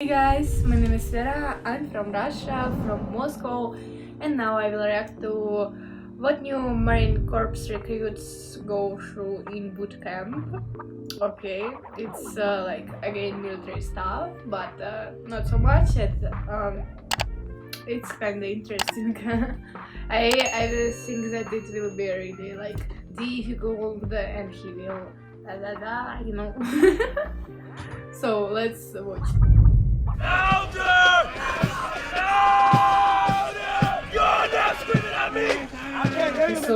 Hey guys, my name is Vera, I'm from Russia, from Moscow, and now I will react to what new Marine Corps recruits go through in boot camp. Okay, it's like again military stuff, but not so much. It's kind of interesting. I think that it will be really like difficult, and he will you know. So let's watch. Louder! Louder! You're not screaming at me! I can't hear you. So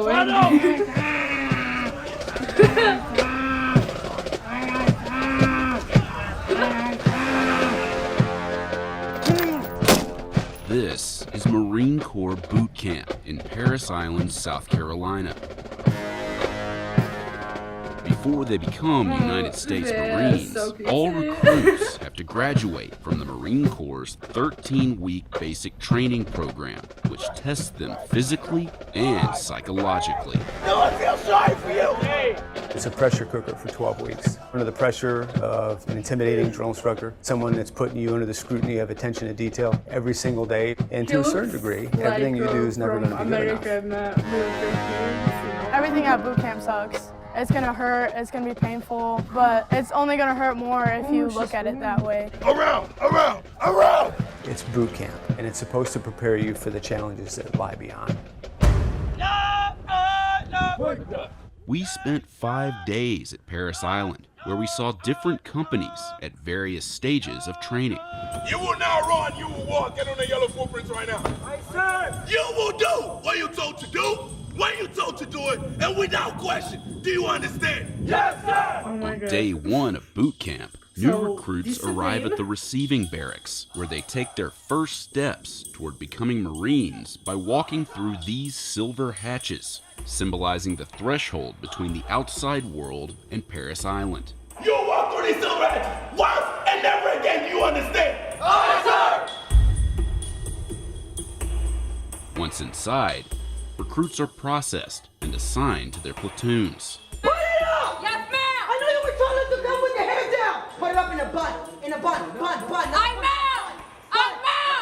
This is Marine Corps Boot Camp in Parris Island, South Carolina. Before they become United States Marines, all recruits have to graduate from the Marine Corps' 13-week basic training program, which tests them physically and psychologically. No one feels sorry for you! It's a pressure cooker for 12 weeks. Under the pressure of an intimidating drill instructor, someone that's putting you under the scrutiny of attention to detail every single day, and to a certain degree, everything you do is never going to be good enough. Everything at boot camp sucks. It's gonna hurt, it's gonna be painful, but it's only gonna hurt more if you look at it that way. Around! It's boot camp, and it's supposed to prepare you for the challenges that lie beyond. We spent 5 days at Parris Island, where we saw different companies at various stages of training. You will not run, you will walk. Get on the yellow footprints right now. I said! You will do what you're told to do, when you're told to do it, and without question. Do you understand? Yes, sir! Oh my On God. day 1 of boot camp, new So, recruits this is arrive it? at the receiving barracks, where they take their first steps toward becoming Marines by walking through these silver hatches, symbolizing the threshold between the outside world and Parris Island. You will walk through these silver edges once and never again. Do you understand? Aye, sir! Once inside, recruits are processed and assigned to their platoons. Put it up! Yes, ma'am! I know you were told to come with your hair down! Put it up in a bun. I'm out!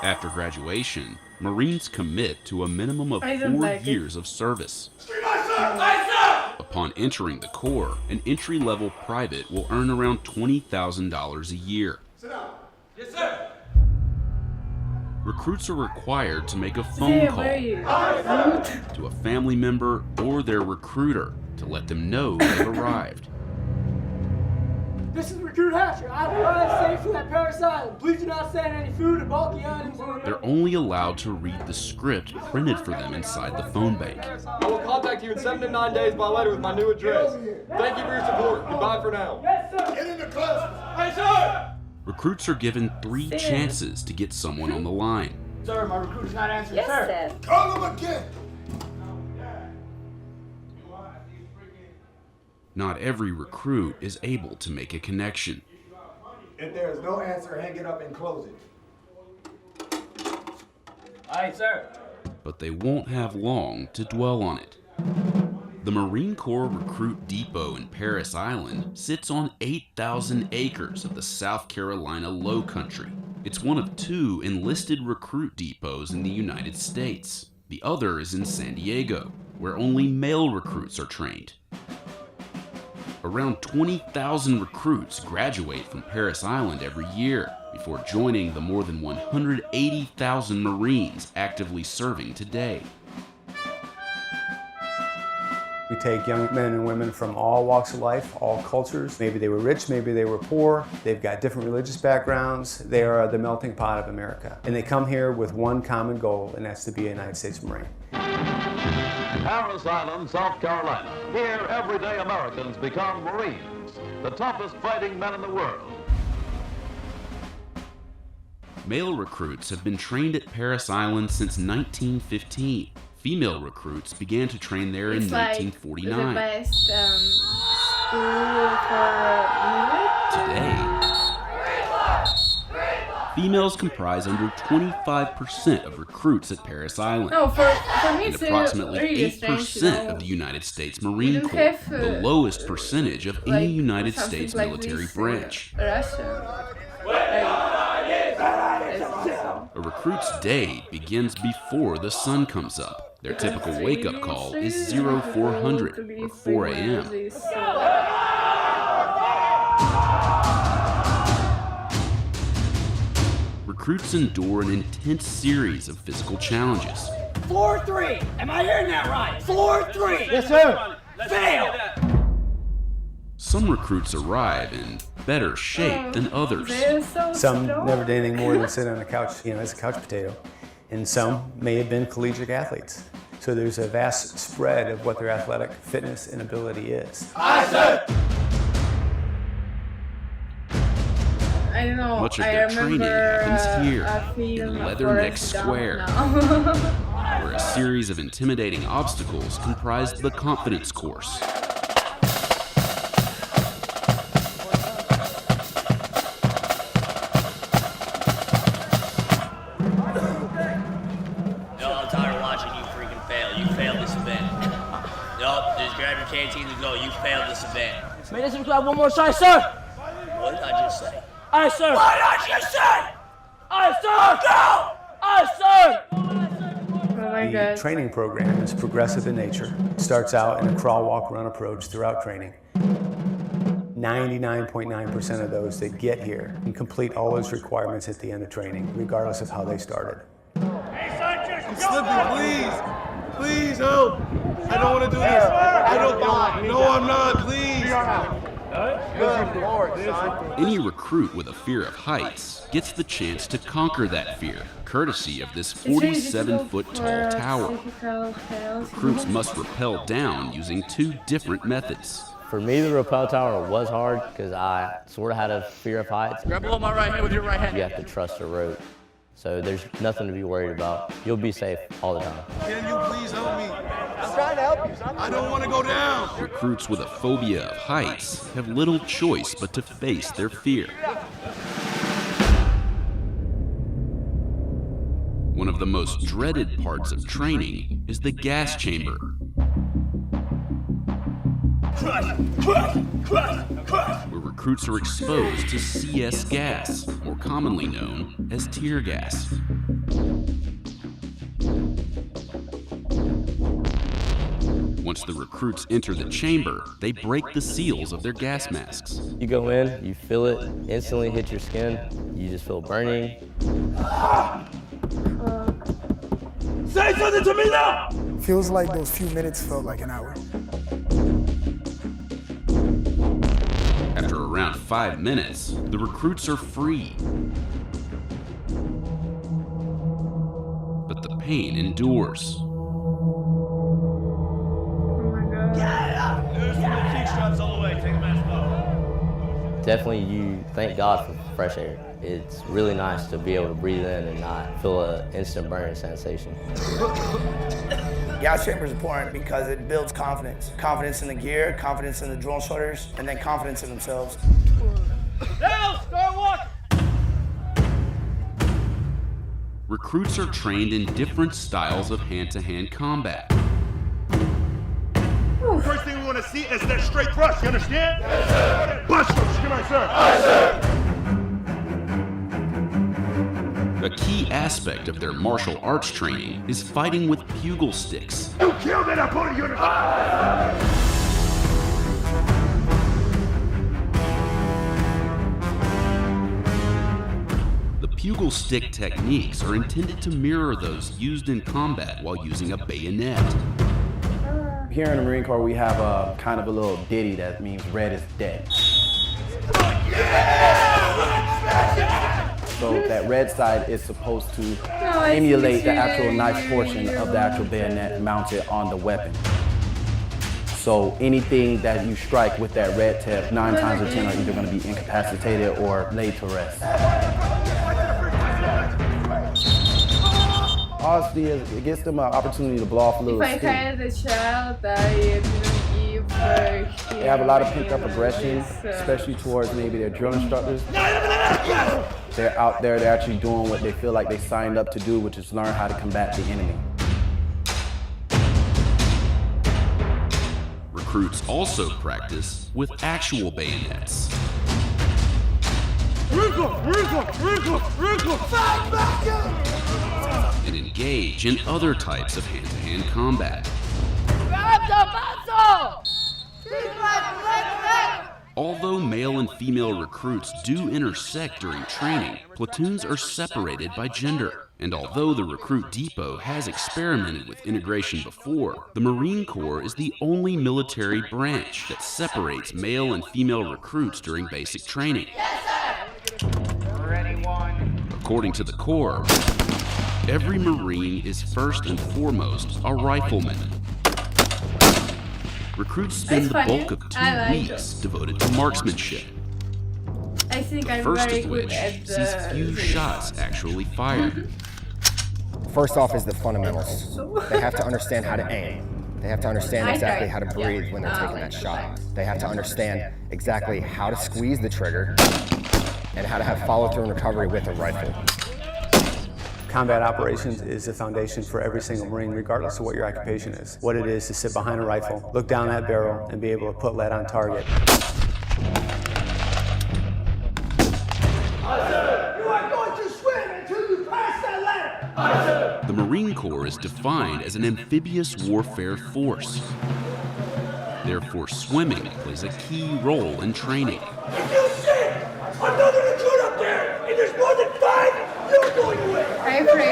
After graduation, Marines commit to a minimum of I 4 don't like it. years of service. Street lights, sir! Lights up! Upon entering the Corps, an entry-level private will earn around $20,000 a year. Sit down. Yes, sir. Recruits are required to make a phone call to a family member or their recruiter to let them know they've arrived. This is Recruit Hatcher. I've arrived safely at Parris Island. Please do not send any food or bulky items. They're only allowed to read the script printed for them inside the phone bank. I will contact you in 7 to 9 days by letter with my new address. Thank you for your support. Goodbye for now. Get in the class. Aye, sir! Recruits are given 3 chances to get someone on the line. Sir, my recruiter's not answering, sir. Call him again. Not every recruit is able to make a connection. If there is no answer, hang it up and close it. Aye, sir. But they won't have long to dwell on it. The Marine Corps Recruit Depot in Parris Island sits on 8,000 acres of the South Carolina Low Country. It's one of 2 enlisted recruit depots in the United States. The other is in San Diego, where only male recruits are trained. Around 20,000 recruits graduate from Parris Island every year before joining the more than 180,000 Marines actively serving today. We take young men and women from all walks of life, all cultures. Maybe they were rich, maybe they were poor. They've got different religious backgrounds. They are the melting pot of America. And they come here with one common goal, and that's to be a United States Marine. Parris Island, South Carolina. Here, everyday Americans become Marines, the toughest fighting men in the world. Male recruits have been trained at Parris Island since 1915. Female recruits began to train there in 1949. The best school for Today, females comprise under 25% of recruits at Parris Island. No, for me and it's approximately really 8% strange, of the United States Marine don't Corps, have, the lowest percentage of any like, United something States like military this, branch. Russia. recruit's day begins before the sun comes up. Their typical wake-up call is 0400 or 4 a.m. Recruits endure an intense series of physical challenges. Floor 3. Am I hearing that right? Floor 3. Yes, sir. Fail. Some recruits arrive in better shape than others. Some never did anything more than sit on a couch, as a couch potato. And some may have been collegiate athletes. So there's a vast spread of what their athletic fitness and ability is. Aye, sir. I don't know. Much of their training happens here in Leatherneck Square, where a series of intimidating obstacles comprise the confidence course. I'm tired of watching you freaking fail. You failed this event. Yup, just grab your canteen and go. You failed this event. May this have one more try, sir. What did I just say? Aye, sir. What did I just say? Aye, sir. Go! Aye, sir. Oh my The god. training program is progressive in nature. It starts out in a crawl, walk, run approach throughout training. 99.9% of those that get here can complete all those requirements at the end of training, regardless of how they started. I'm slipping, please. Please help. I don't want to do this. I don't. No, I'm not. Please. Any recruit with a fear of heights gets the chance to conquer that fear, courtesy of this 47-foot-tall tower. Recruits must rappel down using 2 different methods. For me, the rappel tower was hard because I sort of had a fear of heights. Grab hold of my right hand with your right hand. You have to trust the rope. So there's nothing to be worried about. You'll be safe all the time. Can you please help me? I'm trying to help you, son. I don't want to go down. Recruits with a phobia of heights have little choice but to face their fear. One of the most dreaded parts of training is the gas chamber. Where recruits are exposed to CS gas, more commonly known as tear gas. Once the recruits enter the chamber, they break the seals of their gas masks. You go in, you feel it, instantly hit your skin, you just feel burning. Say something to me now! Feels like those few minutes felt like an hour. After around 5 minutes, the recruits are free. But the pain endures. Definitely you thank God for fresh air. It's really nice to be able to breathe in and not feel an instant burning sensation. Gas chamber is important because it builds confidence. Confidence in the gear, confidence in the drill instructors, and then confidence in themselves. Now, start walking. Recruits are trained in different styles of hand-to-hand combat. First thing we want to see is that straight thrust, you understand? Yes, sir. Bust ropes, come on, sir. Aye, sir. A key aspect of their martial arts training is fighting with pugil sticks. You killed that opponent, you understand? The pugil stick techniques are intended to mirror those used in combat while using a bayonet. Here in the Marine Corps, we have a kind of a little ditty that means red is dead. So that red side is supposed to emulate the actual knife portion of the actual bayonet mounted on the weapon. So anything that you strike with that red tip, 9 times out of 10 are either going to be incapacitated or laid to rest. Honestly, it gives them an opportunity to blow off a little If I steam. had a child, I didn't give They have a lot of pent-up aggression, especially towards maybe their drill instructors. They're out there, they're actually doing what they feel like they signed up to do, which is learn how to combat the enemy. Recruits also practice with actual bayonets. Wrinkle! Fight back up! engage in other types of hand-to-hand combat. Grab the muscle! Although male and female recruits do intersect during training, platoons are separated by gender. And although the recruit depot has experimented with integration before, the Marine Corps is the only military branch that separates male and female recruits during basic training. According to the Corps, every Marine is first and foremost a rifleman. Recruits spend the bulk of 2 weeks devoted to marksmanship. I think I'm First very of good which at sees few shots actually fired. First off is the fundamentals. They have to understand how to aim. They have to understand exactly how to breathe when they're taking that shot. They have to understand exactly how to squeeze the trigger and how to have follow-through and recovery with a rifle. Combat operations is the foundation for every single Marine, regardless of what your occupation is. What it is to sit behind a rifle, look down that barrel, and be able to put lead on target. The Marine Corps is defined as an amphibious warfare force. Therefore, swimming plays a key role in training. If you see another recruit up there, and there's more than 5, you're going away. I'm afraid.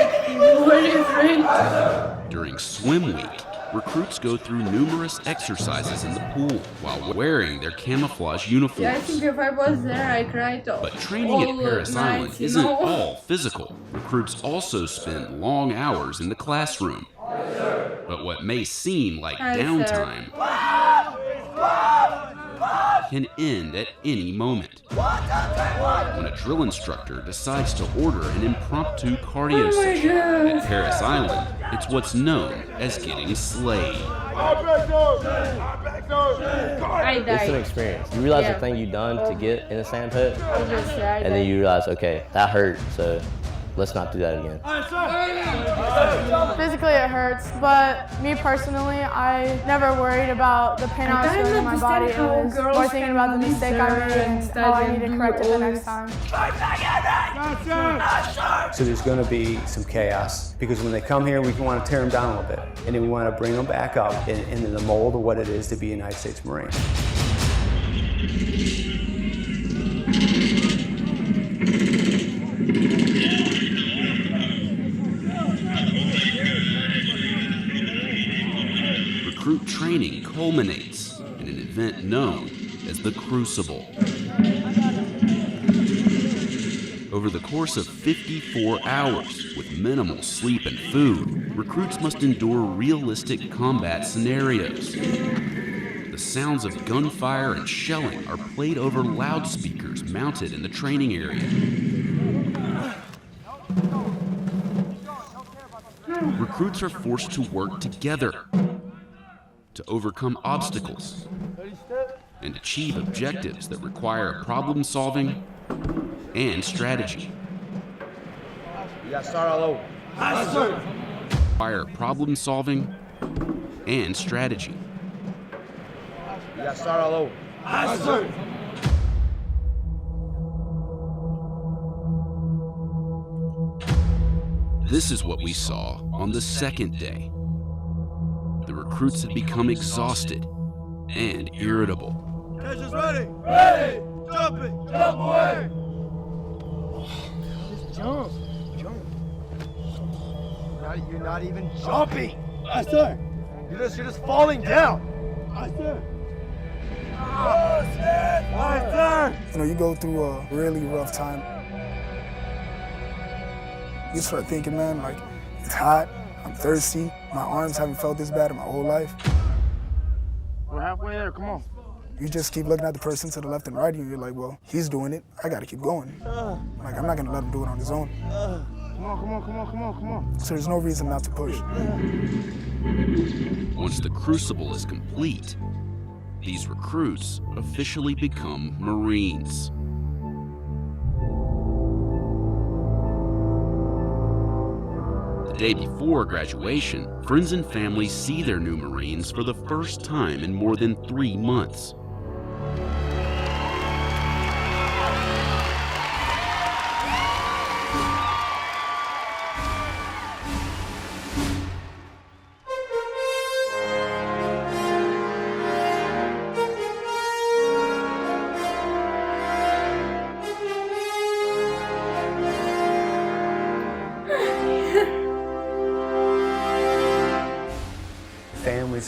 During swim week, recruits go through numerous exercises in the pool while wearing their camouflage uniforms. Yeah, I think if I was there, I cried. But training at Parris Island isn't all physical. Recruits also spend long hours in the classroom. But what may seem like downtime can end at any moment. When a drill instructor decides to order an impromptu cardio session at Parris Island, it's what's known as getting slayed. It's an experience. You realize the thing you've done to get in a sand pit, and then you realize, okay, that hurt, so let's not do that again. Physically it hurts, but me personally, I never worried about the pain I was feeling in my body. It was more thinking about the mistake I made and how I need to correct it the next time. So there's going to be some chaos, because when they come here, we want to tear them down a little bit, and then we want to bring them back up into the mold of what it is to be a United States Marine. Recruit training culminates in an event known as the crucible. Over the course of 54 hours, with minimal sleep and food, recruits must endure realistic combat scenarios. The sounds of gunfire and shelling are played over loudspeakers mounted in the training area. Recruits are forced to work together to overcome obstacles and achieve objectives that require problem solving and strategy. You gotta start all over. Require problem solving and strategy. You gotta start all over. This is what we saw on the second day. The recruits had become exhausted and irritable. Catch us ready! Ready! Jump it! Jump away! Just jump. Jump. You're not even jumping. Yes, sir. You're just falling down. Yes, sir. Yes, sir. You know, you go through a really rough time. You start thinking, man, like, it's hot, I'm thirsty, my arms haven't felt this bad in my whole life. We're halfway there, come on. You just keep looking at the person to the left and right, and you're like, well, he's doing it, I gotta keep going. Like, I'm not gonna let him do it on his own. Come on. So there's no reason not to push. Once the crucible is complete, these recruits officially become Marines. The day before graduation, friends and family see their new Marines for the first time in more than 3 months.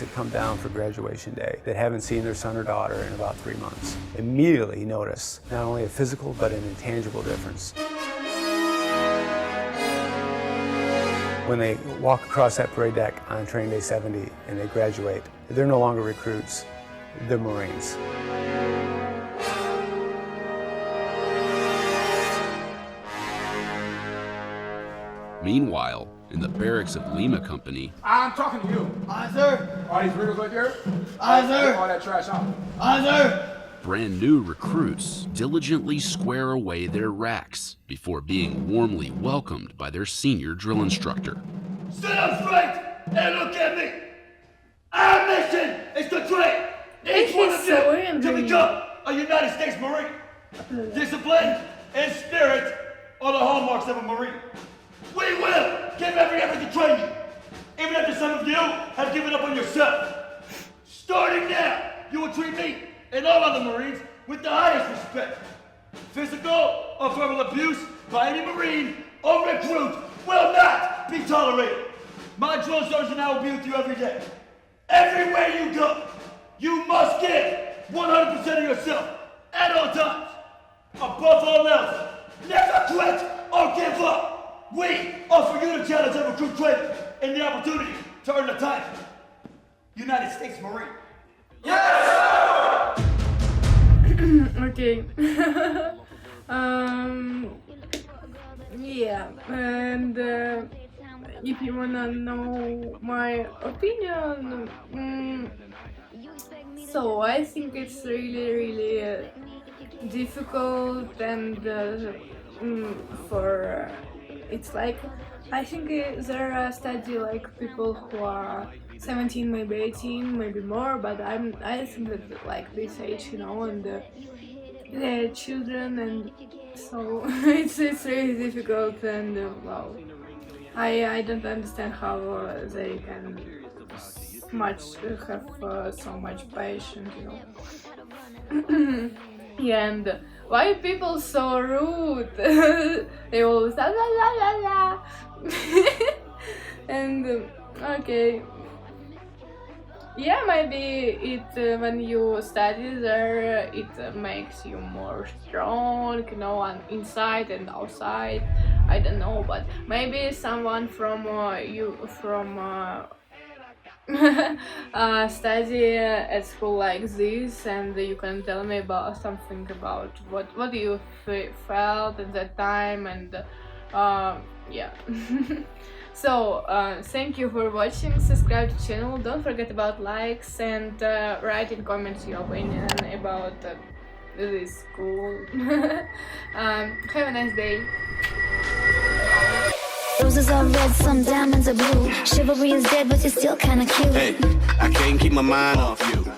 that come down for graduation day that haven't seen their son or daughter in about 3 months immediately notice not only a physical but an intangible difference. When they walk across that parade deck on training day 70 and they graduate, they're no longer recruits, they're Marines. Meanwhile, in the barracks of Lima Company, I'm talking to you. Aye, sir. All these wriggles right there? Aye, sir. All that trash out. Aye, sir. brand new recruits diligently square away their racks before being warmly welcomed by their senior drill instructor. Sit up straight and look at me. Our mission is to train each one of you to become a United States Marine. Discipline and spirit are the hallmarks of a Marine. We will give every effort to train you, even after some of you have given up on yourself. Starting now, you will treat me and all other Marines with the highest respect. Physical or verbal abuse by any Marine or recruit will not be tolerated. My drill sergeant and I will be with you every day. Everywhere you go, you must give 100% of yourself at all times. Above all else, never quit or give up. We offer you the challenge of recruit training and the opportunity to earn the title United States Marine. Yes! Okay. Yeah, and if you wanna know my opinion, so I think it's really difficult, and for it's like I think there are study like people who are 17, maybe 18, maybe more, but I think that like this age, you know, and they're children, and so it's really difficult, and well, I don't understand how they can have so much patience, you know. Yeah, and why people so rude? They always la la la la. And okay. Yeah, maybe it when you study there, it makes you more strong, you know, on inside and outside. I don't know, but maybe someone from study at school like this, and you can tell me about something about what you felt at that time, and yeah. So thank you for watching, subscribe to the channel, don't forget about likes, and write in comments your opinion about this school. Have a nice day. Roses are red, some diamonds are blue. Chivalry is dead, but you're still kinda cute. Hey, I can't keep my mind off you.